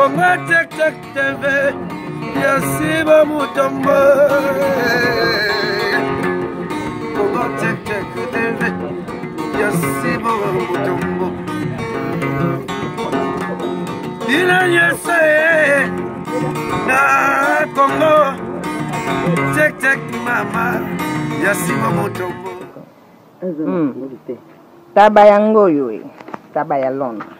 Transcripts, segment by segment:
Congo Tek Tek TV, Yasiba Mutombo. Congo Tek Tek TV, Yasiba Mutombo. Ina yese na Congo Tek Tek mama, Yasiba Mutombo. Taba yango yoe, taba ya Londres.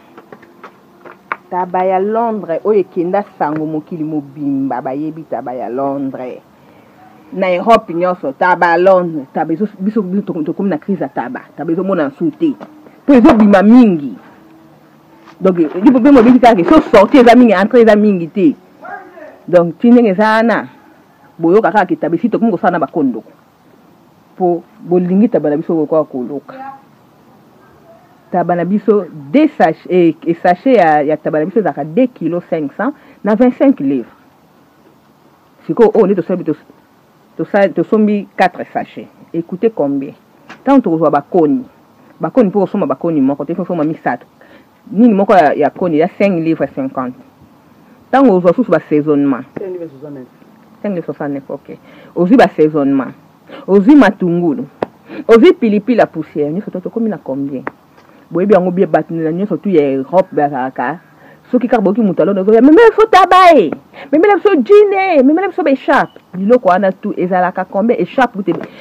Taba ya Londres, oye kenda sango mokili mobimba bayebi taba ya Londres. Na Europe nyonso taba ya Londres, taba biso tokomi na crise ya taba ezomona nsuti. Po ezobima mingi. Donc il faut bien mobilisé que so sortir eza mingi entrer eza mingi te. Donc tinenge ezana boyo kaka ki taba sito komo sana bakondo. Po bolingi taba na biso ko koloka. Taba na biso des sachets et sachet ya taba na biso za 2 kg 500 na 25 livres. Siko on est to sombi 4 sachets. Écoutez combien. Tant to reçoit bakoni. Bakoni pour soma bakoni moko te fo mami sato. Nini moko ya koni ya 5 livres 50. Tant on reçoit sous assaisonnement. 5 livres 69. 5 livres 69, OK. Ozi assaisonnement. Ozi matungulu. Ozi pilipili la poussière. Ni soto comme na combien? Boyebi yango bien battu na nyoso tu ya Europe bazaka. Soki karboki mutalo no mais faut tabaye. Mais so dîner, mais so échappe. Biloko ana tout ezalaka combien échappe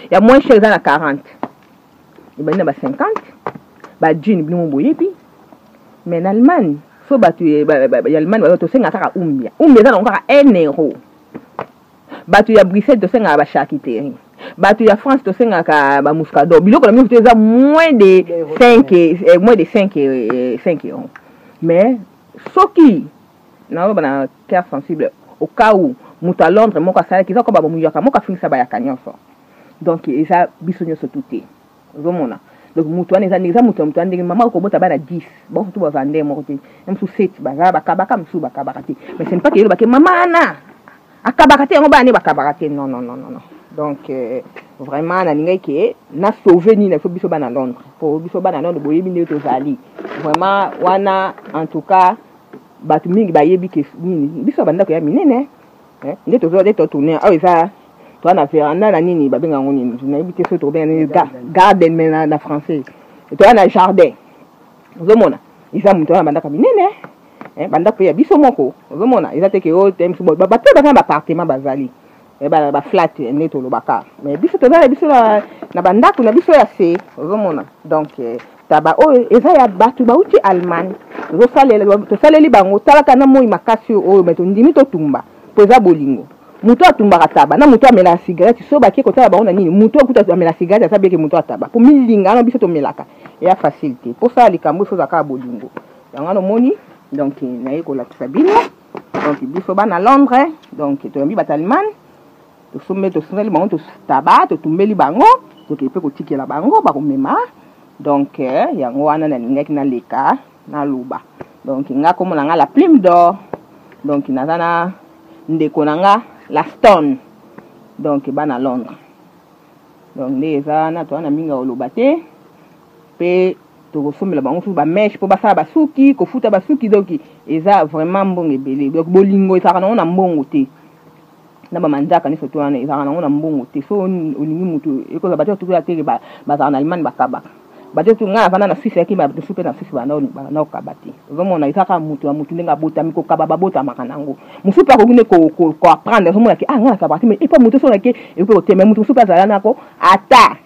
ya moins cher dans la 40. Et ben na ba 50. Ba jean bilimo boyebi. Mais en Allemagne, so batu ya Allemagne ba to senga kaka umbia. Umbia za ngaka 1 euro. Batu ya Bruxelles to senga ba charcuterie. Batu ya France to senga ka ba muscador. Biloko na mi za moins de 5 euros. Mais soki na ba cœur sensible au cas où muta Londres moko sala kiza ko ba muyaka moko finisa ba ya kanyoso. Donc eza bisonyo so tuté. Zomona. Donc mutu ane za mutu ande mama ko bota bana 10. Bon tout ba vande moko te. Même sous 7 baza bakabaka msu bakabakati. Mais c'est pas que ba ke mama na akabakati ngo ba ne bakabakati non. Donc vraiment na ningai ke na sauver ni na fo biso bana Londres. Pour biso bana Londres boyebi ne to zali. Vraiment wana en tout cas batu mingi bayebi ke nini biso banda ko ya minene. Nde to zo de to tourner ah eza to na veranda na nini babenga ngoni na ibite so to ben garden mais na français. To na jardin. Ozomona isa muto na banda ka minene. Banda ko ya biso moko. Ozomona isa te ke o tem so ba te ba appartement bazali. Ba flat ne to lobaka. Mais biso to na biso na banda ko na biso ya se. Ozomona. Donc taba o eza ya batu ba uti Allemagne. Zo saleli bango talaka na moi makasi o meto ndimi to tumba. Poza bolingo. Muto atumba taba na muto amela cigarette so baki ko taba bango na nini muto akuta amela cigarette sabe ke muto ataba. Po milinga na biso to melaka. Ya facilité. Po ça likambo so zaka bolingo. Yango no moni donc na yeko la tsabino. Donc biso bana Londres donc to yambi bat Allemagne. To somme to soneli bango to taba to tumbeli bango to ke pe ko tikela bango ba ko mema. Donc yango wana na lingaki na leka na luba. Donc nga komo na nga la plume d'or. Donc nazana ndeko na nga la stone. Donc bana Londres. Donc ndeza na to na minga olobate pe to kosomela bango fu ba mesh po basala basuki ko futa basuki donc eza vraiment mbongo ebele. Donc bolingo ezaka na mbongo te. Na ba manzaka ni soto wana ezaka na mbongo te. So olingi mutu ekoza bato to te ba za na Allemagne bakabaka. Bate tu nga vana na sisi yaki ba super na sisi bana na kabati. Zomona itaka mutu ndenga bota miko kababa bota makanango. Musupa ko ngine ko apprendre zomona ki nga kabati mais pas mutu so na ke e ko teme mutu super za nako ata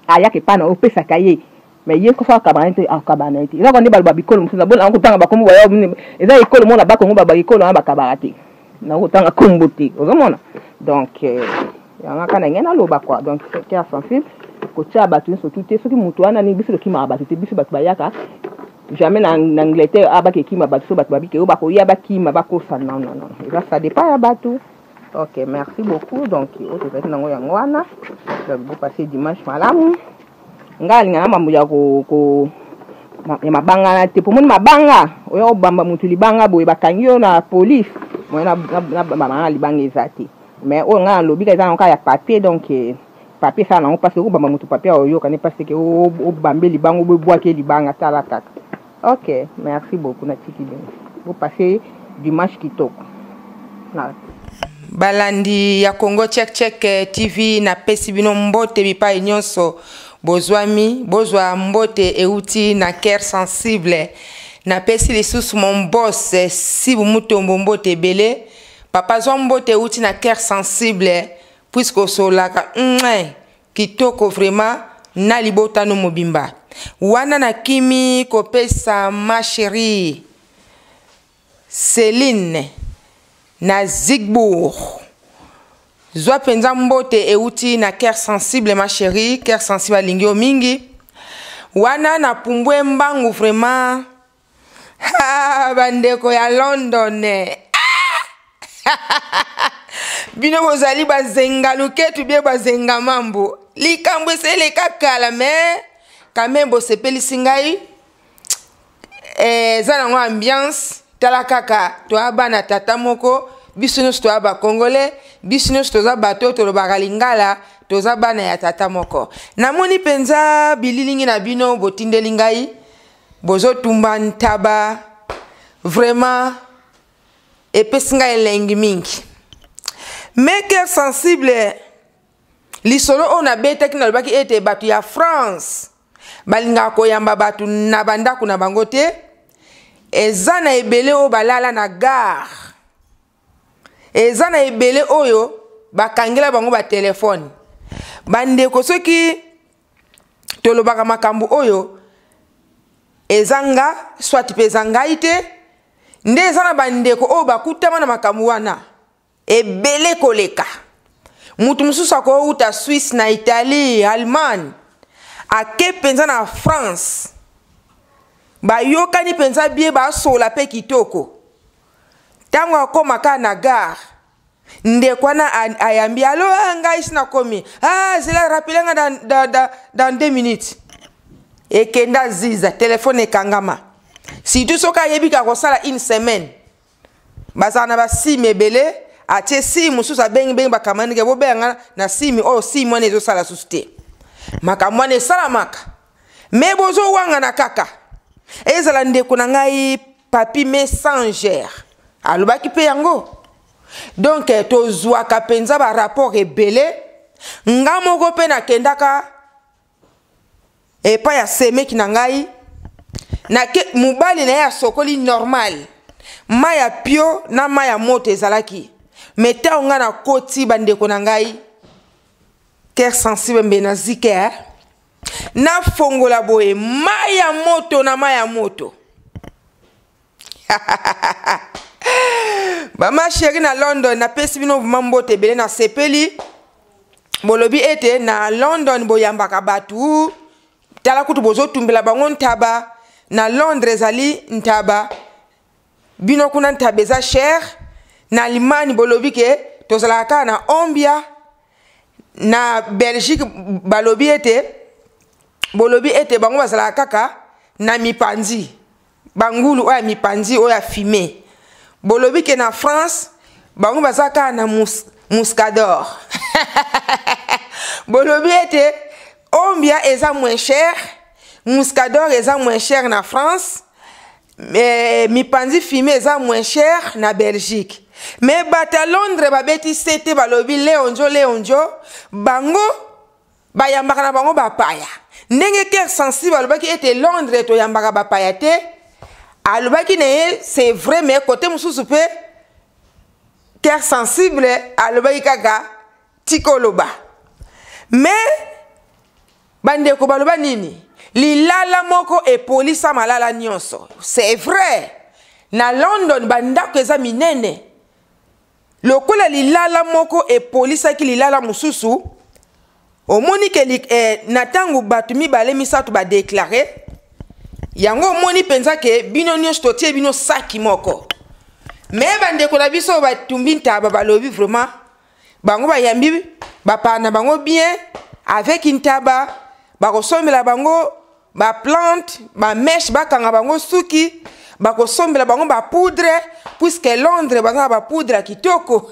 ayake pana o pesa kaye. Mais ye ko fa kabante akabana ite. Ila ko ndi balba bikolo musu na bona ko tanga bakombo ba yo eza ikolo mona bakongo ba ikolo na bakabati. Na ko tanga kombote. Zomona. Donc yanga kana ngena loba kwa. Donc c'est sensible. Kotia batu so tout ce qui mutu ana ni biso ki ma batu te biso batu bayaka jamais en Angleterre abaki ki ma batu so batu babike o bako ya baki ma bako sa non ça dépend ya batu. OK, merci beaucoup. Donc o te fait nango yango wana vous passer dimanche malamu ngali ngana mambo ya ko ya mabanga na te pour mon mabanga oyo bamba mutu libanga boye bakangi yo na police mo na mama libanga ezati mais o ngana lobi ka za ya papier donc papier ça non parce que bamba mutu papier oyo kane parce que o bambe libango bo boake libanga tala kaka. OK, merci beaucoup na tiki bien. Vous passez dimanche kitoko. Balandi ya Congo Check TV na pesi bino mbote bipai nyonso bozwami bozwa mbote euti na cœur sensible na pesi lisusu mon boss si bumutombo mbote belé papa zwa mbote euti na cœur sensible puisque solaka kitoko vraiment na libota no mobimba wana na kimi kopesa ma chérie Céline na Zigbourg zwa penza mbote euti na cœur sensible ma chérie cœur sensible alingio mingi wana na pumbwe mbangu vraiment bandeko ya London bino bozali bazenga luketu bie bazenga mambo likambo esele kakala mais quand même bosepeli singai zana ngo ambiance tala kaka to abana tata moko biso nyonso to aba congolais biso nyonso toza bato tolobaka lingala toza bana ya tata moko namoni penza bililingi na bino botindeli ngai bozotumba ntaba vraiment epesi ngai elengi mingi mais cœur sensible lisolo oyo nabetaki nalobaki ete bato ya France balingaka koyamba bato na bandako na bango te eza na ebele oyo balala na gare eza na ebele oyo bakangela bango ba telefone bandeko soki tolobaka makambo oyo ezanga soit peza ngai te nde eza na bandeko oyo bakutama na makambo wana ebele koleka mutu mususu akouta Suisse na Italie Allemagne ake penza na France bayokani penza bie basola pe kitoko tango akomaka na gare ndeko wana ayambi alo ngai sina komi zela rappelenga dans 2 minutes ekenda ziza telefone ekangama surtout soki ayebika kosala 1 semaine bazala na basime ebele atie simu mosusu abengi bakamanike bobenga na simi oyo simu wana ezosala susu te makambo wana esalamaka me bozowanga na kaka ezala ndeko na ngai Papi Messenger alobaki mpe yango donc tozwaka penza ba rapport ebele nga moko mpe nakendaka epai ya semeki na ngai mobali na ye asokoli normal mai ya pio na mai ya moto ezalaki me ntango nga na koti bandeko na ngai cœur sensible mbe na zike nafongola boye mai ya moto na mai ya moto bama chéri na London napesi bino mbote ebele na sepeli bolobi ete na London boyambaka batu tala kutu bozotumbela bango ntaba na Londres ezali ntaba bino kuna ntaba eza cher na Allemagne bolobi ke tozalaka na ombia na Belgique balobi ete bango bazalaka kaka na mipanzi bangulu oya mipanzi oya fumé bolobi ke na France bango bazalaka na muscador bolobi ete ombia eza moins cher muscador eza moins cher na France mipanzi fumé eza moins cher na Belgique mais bata Londres babeti sete balobi leonjo bango bayambaka na bango bapaya ndenge cœur sensible alobaki ete Londres toyambaka bapaya te alobaki na ye c'est vrai mais côté mosusu pe cœur sensible alobaki kaka tikoloba mais bandeko baloba nini lilala moko epolisa malala nyonso c'est vrai na London bandako eza minene lokola lilala moko epolisaki lilala mususu omoni ke na tango batu mibale misatu ba déclarer yango omoni penza ke bino nyonso totie bino saki moko mais bandeko na biso batumbi ntaba balobi vraiment bango bayambi bapana bango bien avec ntaba bakosombela bango ba plante ba mèche bakanga bango suki bakosombela bango ba poudre puisque Londres bazana ba poudre kitoko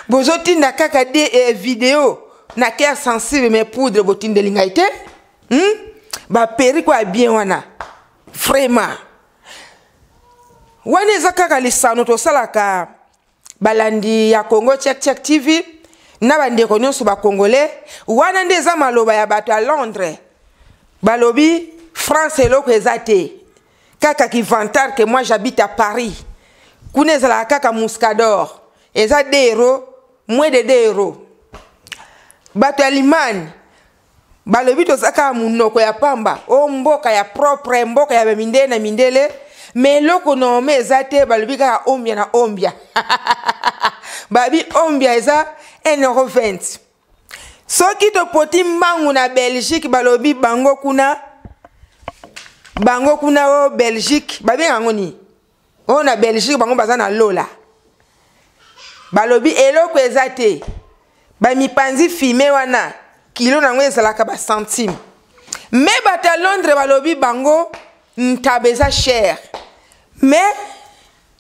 bozotinda kaka de vidéo na cœur sensible mais poudre botindeli ngai te ba peri kwa bien wana vraiment wana eza kaka lisano tosalaka balandi ya Congo Check TV na bandeko nyonso ba congolais wana nde eza maloba ya bato à Londres balobi France eloko eza te kaka ki vantar que moi j'habite à Paris kuna ezala kaka Muscador eza 2 euros moins de 2 euros bato ya Limani balobi tozaka munoko ya pamba o mboka ya propre mboka ya bamindele na mindele mais loko no me eza te balobi kaka ombia na ombia babi ombia eza 1,20 €. Soki to poti mbangu na Belgique balobi bango kuna o Belgique babi ngoni o na Belgique bango baza na lola balobi eloko eza te ba mipanzi fime wana kilo nango ezalaka ba centime mais bata Londres balobi bango ntabeza cher mais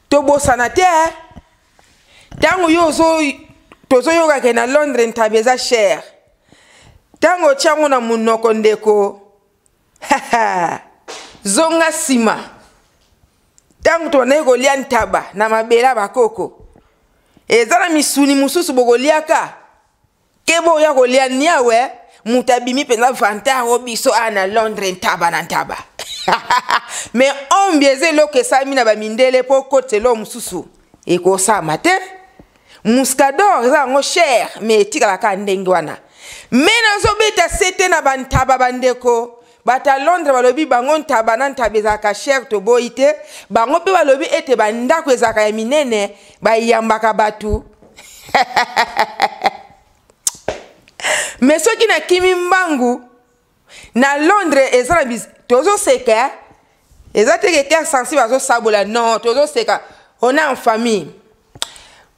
to bosana te tango yozo tozo yoga ke na Londres ntabeza cher tango chango na munoko ndeko zonga sima tango to na golia ntaba na mabela bakoko ezala misuni mususu bogoliaka kebo ya golia niawe mutabimi penza vanta obiso ana Londres ntaba na ntaba mais on bieze lo ke sami na ba mindele po kote lo mususu eko sa mate Muscador za ngo cher mais tikala ka ndenge wana mais nazo beta sete na bantaba bandeko bata Londres balobi bango ntaba na ntabeza ka cher to boite bango pe balobi ete bandako ezaka ya minene bayambaka batu mais soki na kimi mbangu na Londres ezala tozo seka ezate ke cœur sensible azo sabola non tozo seka on est en famille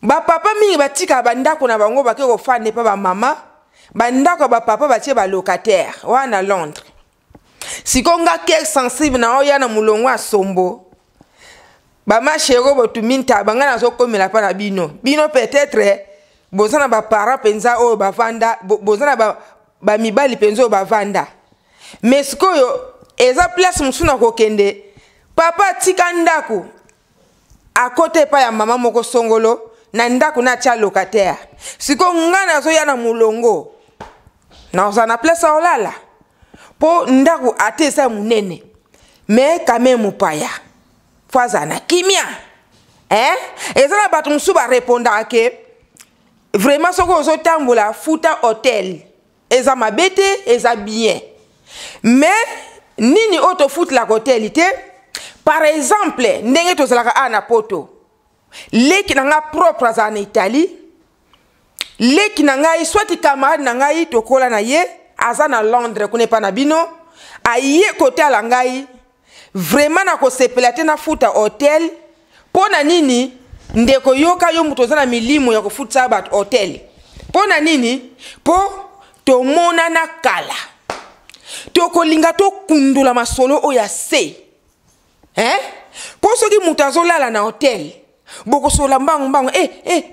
ba papa mingi batika bandako na bango bake ko fane pa ba mama bandako ba papa batie ba locataire wana Londres sikonga cœur sensible na oya na mulongo asombo ba machero botuminta bangana zo komela pa na bino peut-être bozana ba parents penza o ba vanda bozana ba mibali penza o ba vanda mais sikoyo eza place musuna kokende papa tika ndako à côté pa ya mama moko songolo na ndako na tia locataire siko ngana zo ya na mulongo na ozana place olala po ndako atesa munene mais quand même paya fazana kimia ezala batu musuba répondra que vraiment soko ozo tambola futa hotel eza mabete eza bien mais nini auto foot la hôtelité par exemple ndenge tozalaka ana poto leki nanga propre za na Italie leki nanga soit camarade nanga tokola na ye aza na Londres kune pa na bino aye côté ala ngai vraiment na ko sepelate na futa hotel pona nini ndeko yoka yo muto za na milimo ya ko futa bat hotel pona nini po to mona na kala toko linga to kundula masolo oya se po soki mutazo lala na hotel boko sola mbangu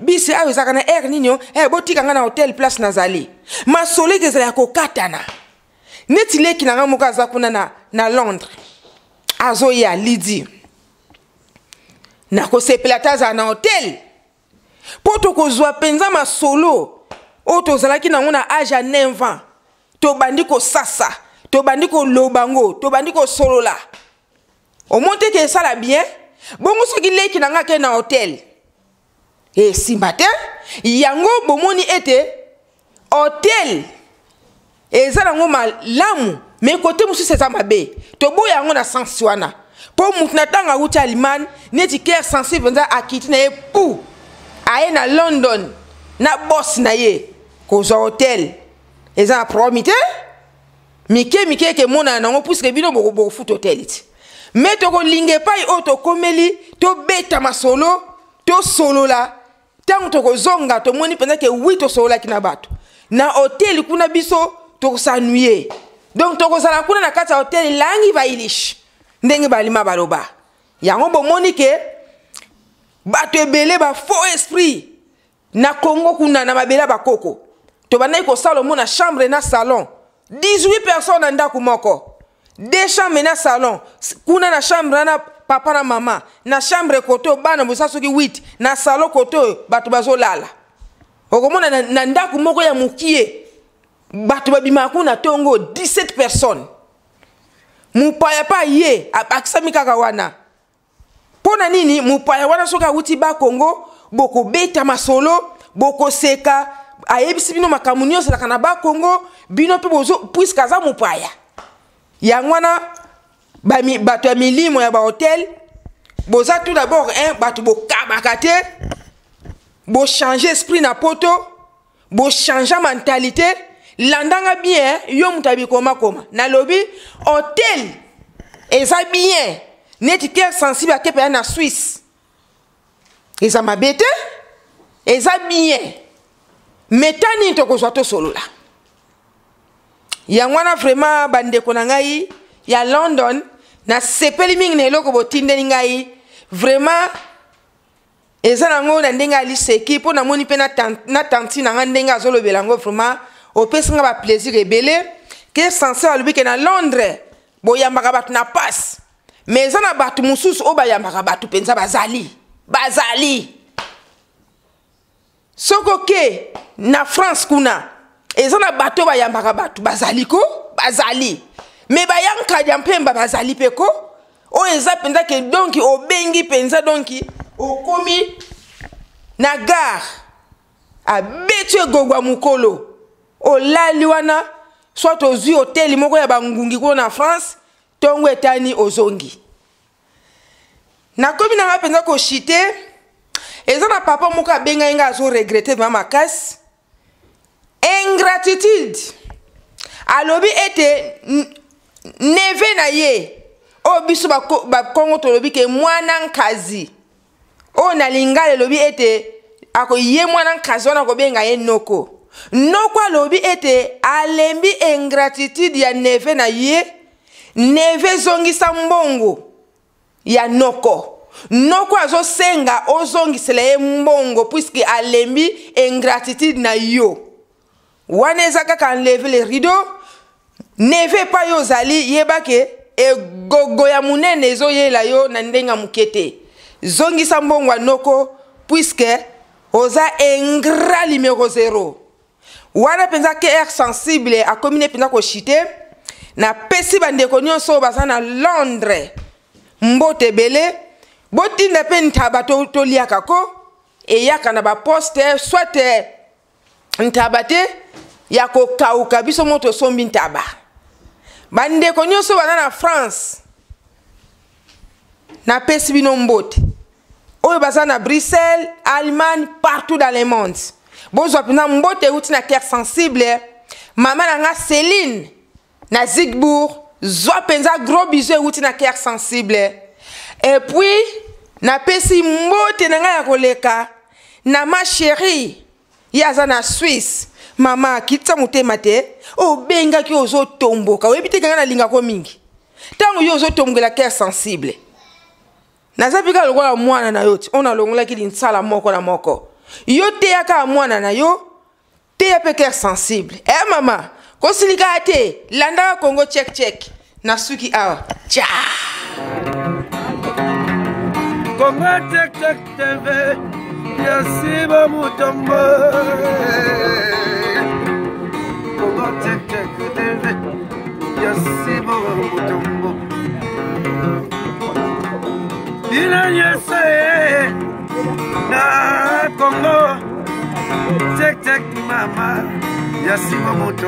bisi ayo zaka na air ninyo botika nga na hotel place nazali masolo kezala ko katana neti leki na ngamuka za kuna na Londres azo ya lidi na ko sepelata za na hotel po to ko zwa penza masolo o to zalaki na ngona age 9 ans to bandiko sasa to bandiko lobango to bandiko solola o monte ke sala bien bongo soki leki na ngake na hotel si matin yango bomoni ete hotel ezala ngo malamu mais côté musu c'est mabe to boya ngo na sensi wana po mutu na tanga uti Alimani neti cœur sensible nza akiti na ye pou aye na London na boss na ye ko zo hotel eza promité mike ke mona nango puisque bino boko foot hotel iti mais to ko linge pai o to komeli to beta masolo to solola tango to ko zonga to moni penza ke oui to solola kina bato na hotel kuna biso to ko s'ennuyer donc to ko sala kuna na kata hotel langi ba ilish ndenge balima baloba yango bo moni ke bato ebele ba faux esprit na Congo kuna na mabela bakoko to banai ko salomo na chambre na salon 18 personnes ndako moko 2 chambres na salon kuna na chambre na papa na mama na chambre koto bana bosa soki 8 na salon koto bato bazolala okomona na ndako moko ya mukie bato babima kuna tongo 17 personnes mupaya pa ye akisami kaka wana pona nini mupaya wana soka uti ba Kongo boko beta masolo boko seka ayebisi bino makamu nyonso la kana ba Kongo bino pe bozo puisque aza mupaya yangwana bato ya milimo ya ba hotel boza tout d'abord bato bokabaka te bo changer esprit na poto bo changer mentalité landanga bien yo mutabi koma na lobi hotel eza bien neti cœur sensible à kepe na Suisse eza mabete eza bien metani to kozwa to solo la yangwana vraiment bandeko na ngai ya London na sepeli mingi na eloko botindeli ngai vraiment eza nango na ndenga ali seki po na moni pe na tanti na nga ndenga azolobela ngo vraiment opesi nga ba plaisir ebele ke censé alobi ke na Londres boyambaka bato na passe mais eza na bato mosusu oyo bayambaka bato mpenza bazali soko ke na France kuna eza na bato oyo bayambaka bato bazali mais bayankadya mpemba bazali pe ko oyo eza mpenza ke donki obengi mpenza donki okomi na gare abeti egogwa mukolo olali wana soit ozwi hôtel moko ya bangungi ko na France tongo etani ozongi nakomi na nga mpenza koshite eza na papa moko abenga nga azo regrette vraiment makasi ingratitude alobi ete neve na ye o biso bakongo tolobi ke mwana nkazi o nalinga lelobi ete ako ye mwana nkazi wana kobenga ye noko alobi ete alembi ingratitude ya neve na ye neve zongisa mbongo ya noko azosenga ozongisela ye mbongo puisque alembi ingratitude na yo wana eza kaka enleve le rideau neve pa yo ozali yebake egogo ya munene ezoyela yo na ndenga mukete zongisa mbongo ya noko puisque oza ingrat numéro 0 wana penza ke air sensible akomine penza koshite na pesi bandeko nyonso baza na Londres mbote bele botinda pe ntaba toliaka ko eyaka na baposte soit ntaba te ya kokauka biso moto sombi ntaba bandeko nyonso baza na France na pesi bino mbote oyo baza na Bruxelles, Allemagne, partout dans le monde bozwa pena mbote uti na cœur sensible mama na nga Céline na Zigbourg zwa penza gros bisous uti na cœur sensible et puis na pesi mbote na nga ya koleka na ma chérie yaza na Suisse mama kitsa mutema te o benga ki ozo tomboka oyebi te kanga na linga ko mingi tango yo ozo tombela cœur sensible nazapika lokola mwana na yo ti ona longola ki linsala moko na moko yo te yaka mwana na yo te ya pe cœur sensible mama kosilika te landa Kongo check na suki awa cha Kongo check TV Yasiba Mutombo Kongo check TV Yasiba Mutombo Ina yese na Kongo check mama Yasiba Mutombo